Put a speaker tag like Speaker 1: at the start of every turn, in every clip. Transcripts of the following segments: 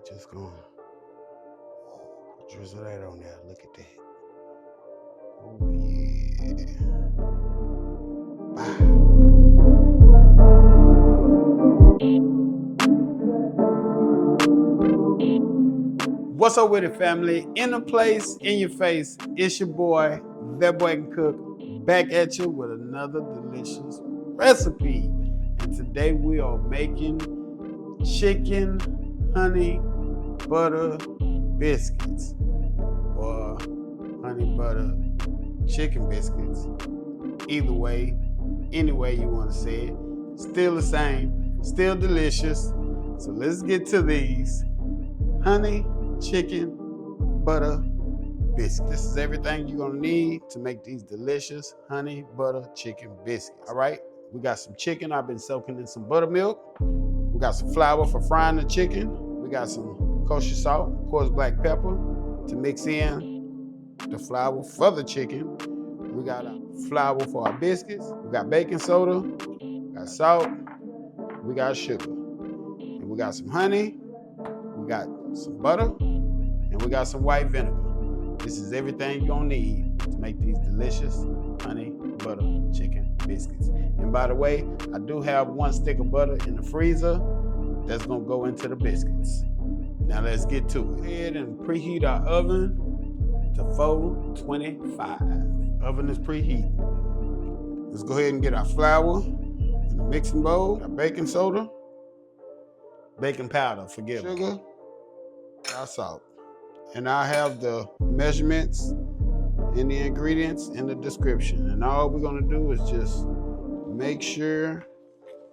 Speaker 1: Just gonna drizzle that on there. Look at that. Oh yeah. What's up with it, family? In the place, in your face, it's your boy, That Boy Can Cook, back at you with another delicious recipe. And today we are making chicken honey butter biscuits, or honey butter chicken biscuits. Either way, any way you want to say it, still the same, still delicious. So let's get to these honey chicken butter biscuits. This is everything you're gonna need to make these delicious honey butter chicken biscuits. All right, we got some chicken. I've been soaking in some buttermilk. We got some flour for frying the chicken. We got some kosher salt, coarse black pepper to mix in the flour for the chicken. We got flour for our biscuits. We got baking soda, we got salt, we got sugar, and we got some honey. We got some butter, and we got some white vinegar. This is everything you're gonna need to make these delicious honey butter chicken biscuits. And by the way, I do have 1 stick of butter in the freezer that's gonna go into the biscuits. Now let's get to it. Go ahead and preheat our oven to 425. Oven is preheat. Let's go ahead and get our flour in the mixing bowl, our baking soda, baking powder, forgive me, sugar, our salt. And I have the measurements and the ingredients in the description. And all we're gonna do is just make sure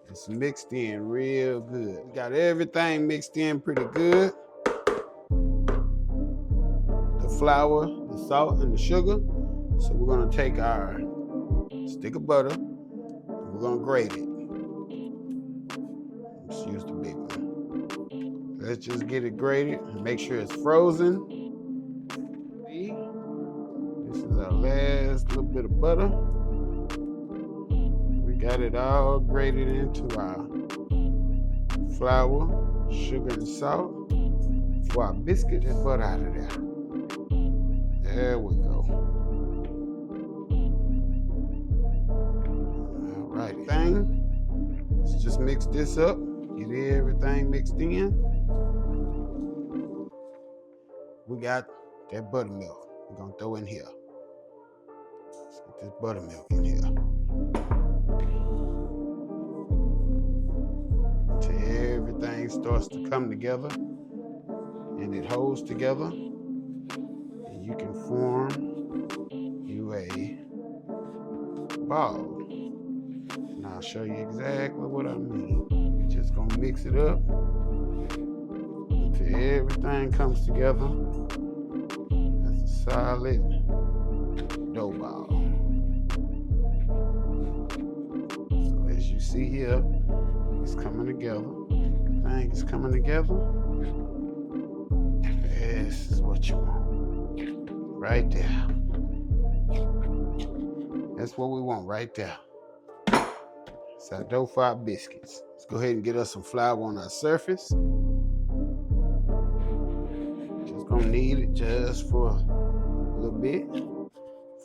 Speaker 1: it's mixed in real good. We got everything mixed in pretty good. The flour, the salt, and the sugar. So we're gonna take our stick of butter and we're gonna grate it. Let's use the big one. Let's just get it grated and make sure it's frozen. This is our last little bit of butter. We got it all grated into our flour, sugar, and salt for our biscuit and butter out of there. There we go. All right, let's just mix this up. Get everything mixed in. We got that buttermilk we're gonna throw in here. Let's get this buttermilk in here. Until everything starts to come together and it holds together, and you can form you a ball. And I'll show you exactly what I mean. You're just gonna mix it up until everything comes together as a solid dough ball. So as you see here, it's coming together. Everything is coming together. This is what you want. Right there. That's what we want right there. It's our dough for our biscuits. Let's go ahead and get us some flour on our surface. Just gonna need it just for a little bit.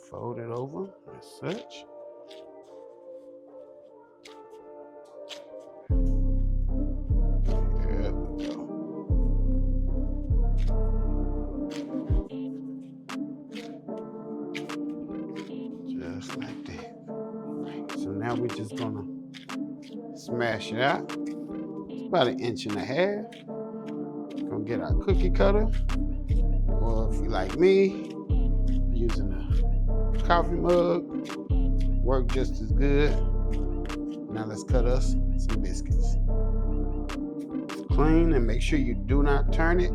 Speaker 1: Fold it over as such. There we go. Just like that. So now we're just gonna smash it out. It's about 1.5 inches. Gonna get our cookie cutter, or if you like me, using a coffee mug, work just as good. Now let's cut us some biscuits. It's clean, and make sure you do not turn it.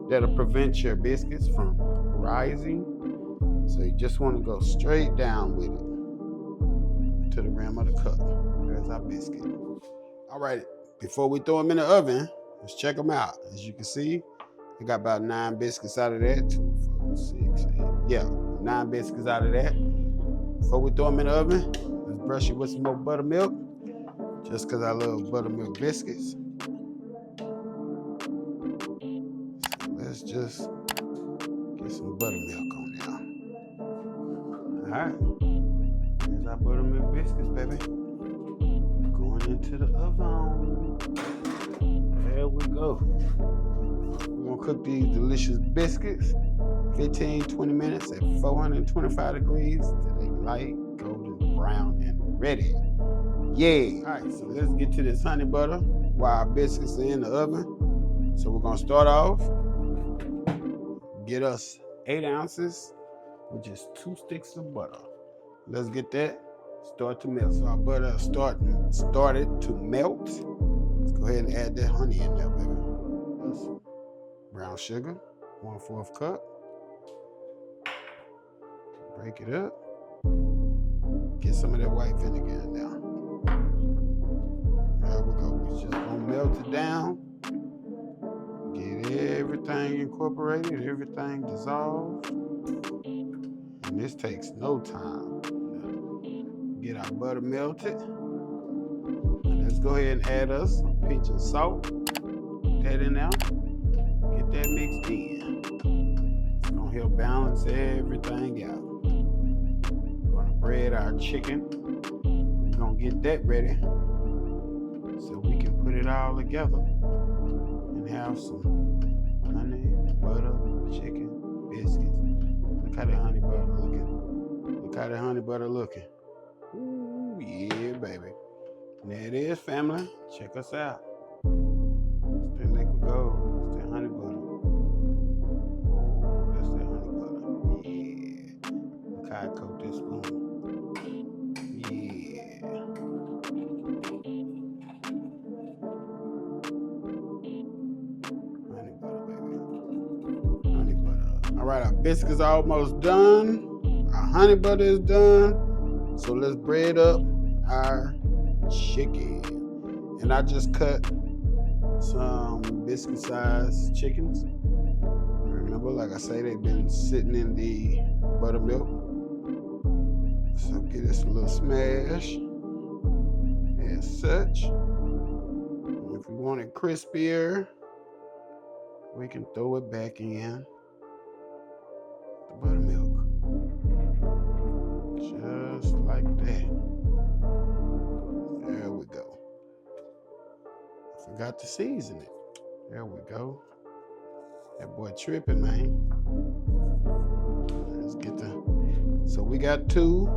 Speaker 1: That'll prevent your biscuits from rising. So you just want to go straight down with it to the rim of the cup. There's our biscuit. All right, before we throw them in the oven, let's check them out. As you can see, I got about 9 biscuits out of that. 2, 4, 6, 8. Yeah, 9 biscuits out of that. Before we throw them in the oven, let's brush it with some more buttermilk, just because I love buttermilk biscuits. just get some buttermilk on there. All right, here's our buttermilk biscuits, baby. Going into the oven. There we go. We're gonna cook these delicious biscuits 15-20 minutes at 425 degrees till they light golden brown and ready. Yeah. All right, so let's get to this honey butter while our biscuits are in the oven. So we're gonna start off, get us 8 ounces with just 2 sticks of butter. Let's get that start to melt. So our butter started to melt. Let's go ahead and add that honey in there, baby. That's brown sugar, 1/4 cup. Break it up. Get some of that white vinegar in there. There we go. We're just gonna melt it down. Get everything incorporated, everything dissolved. And this takes no time. Get our butter melted. Let's go ahead and add us a pinch of salt. Put that in there. Get that mixed in. It's gonna help balance everything out. We're gonna bread our chicken. We're gonna get that ready so we can put it all together and have some honey butter chicken biscuits. Look how the honey butter looking. Look how the honey butter looking. Ooh, yeah, baby. And there it is, family. Check us out. It's that liquid gold. It's that honey butter. Oh, that's that honey butter. Yeah. Look how I coat this spoon. Yeah. Honey butter, baby. Honey butter. All right, our biscuits are almost done. Our honey butter is done. So let's bread up our chicken. And I just cut some biscuit-sized chickens. Remember, like I say, they've been sitting in the buttermilk. So get us a little smash as such. And if we want it crispier, we can throw it back in the buttermilk. Just like that. There we go. I forgot to season it. There we go. That boy tripping, man. Let's get the... So we got 2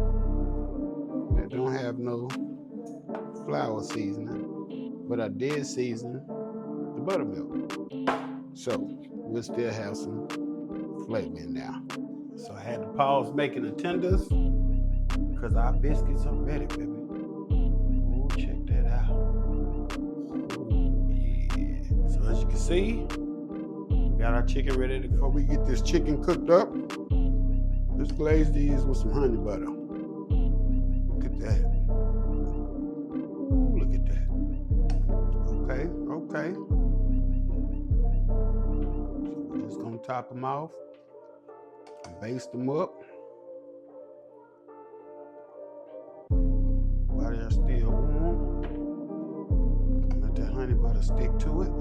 Speaker 1: that don't have no flour seasoning, but I did season the buttermilk. So we'll still have some flavor in there. So I had to pause making the tenders because our biscuits are ready, baby. Oh, check that out. Oh, yeah. So as you can see, we got our chicken ready. Before we get this chicken cooked up, let's glaze these with some honey butter. Look at that. Ooh, look at that. Okay, okay. So we're just gonna top them off and baste them up. While they're still warm, let that honey butter stick to it.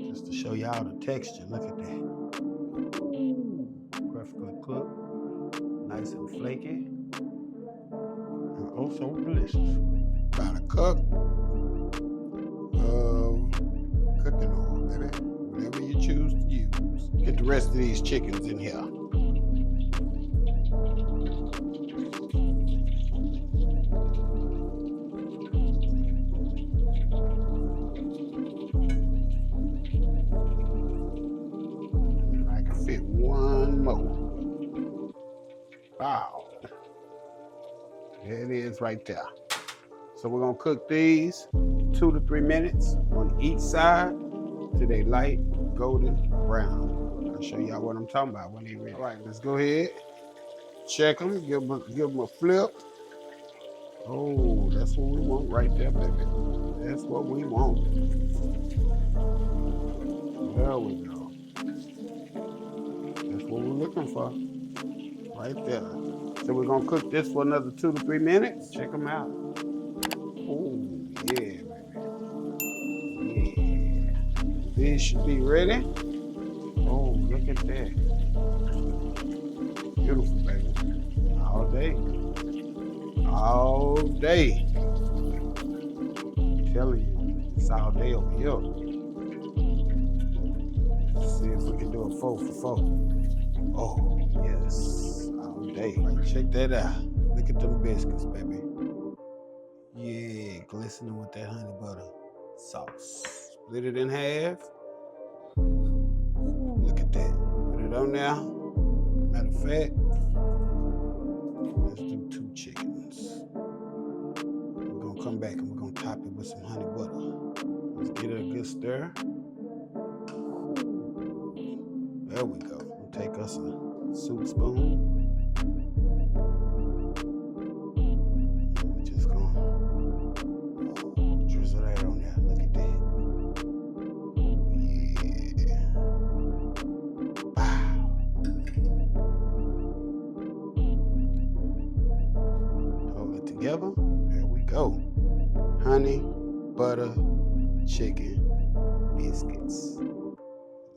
Speaker 1: Just to show y'all the texture, look at that. Perfectly cooked, nice and flaky, and also delicious. About a cup of cooking oil, baby. Whatever you choose to use. Get the rest of these chickens in here. I can fit one more. Wow. There it is right there. So we're gonna cook these 2 to 3 minutes on each side till they light golden brown. I'll show y'all what I'm talking about when they ready. All right, let's go ahead, check them, give them a flip. Oh, that's what we want right there, baby. That's what we want. There we go. That's what we're looking for, right there. So we're gonna cook this for another 2 to 3 minutes. Check them out. Oh, yeah, baby. Yeah. These should be ready. Oh, look at that. Beautiful, baby. All day. All day. I'm telling you, it's all day over here. Let's see if we can do a 4 for 4. Oh, yes. All day. Right, check that out. Look at them biscuits, baby. Yeah, glistening with that honey butter sauce. Split it in half. Look at that. Put it on there. Matter of fact, let's do 2 chickens. We're gonna come back and we're gonna top it with some honey butter. Let's get it a good stir. There we go. We'll take us a soup spoon. We're just gonna drizzle that on there. Look at that. Yeah. Wow. Hold it together. There we go. Honey Butter Chicken Biscuits.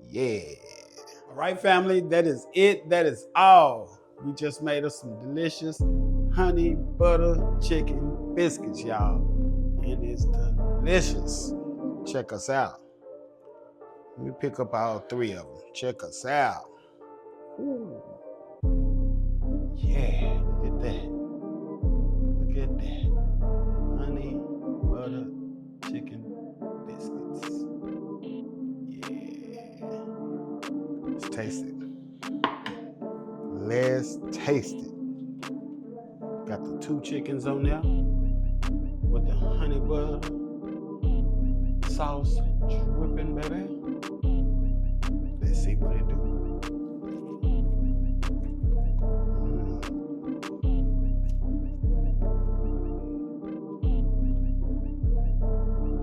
Speaker 1: Yeah. All right, family, that is it. That is all. We just made us some delicious honey butter chicken biscuits, y'all. And it's delicious. Check us out. Let me pick up all 3 of them. Check us out. Ooh. Yeah, look at that. Look at that. Honey butter chicken biscuits. Yeah. Let's taste it. Let's taste it. Got the 2 chickens on there with the honey butter sauce dripping, baby. Let's see what it do.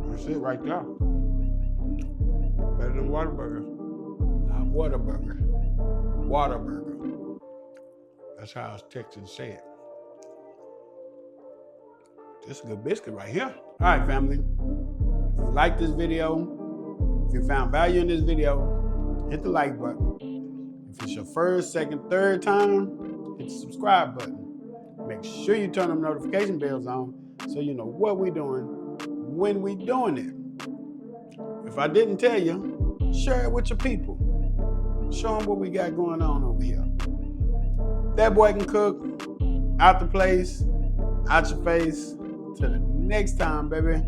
Speaker 1: That's it right there. Better than Whataburger. Not Whataburger. Whataburger. That's how us Texans say it. This is a good biscuit right here. All right, family. If you like this video, if you found value in this video, hit the like button. If it's your first, second, third time, hit the subscribe button. Make sure you turn them notification bells on so you know what we're doing when we're doing it. If I didn't tell you, share it with your people. Show them what we got going on over here. That boy can cook. Out the place, out your face. Till the next time, baby.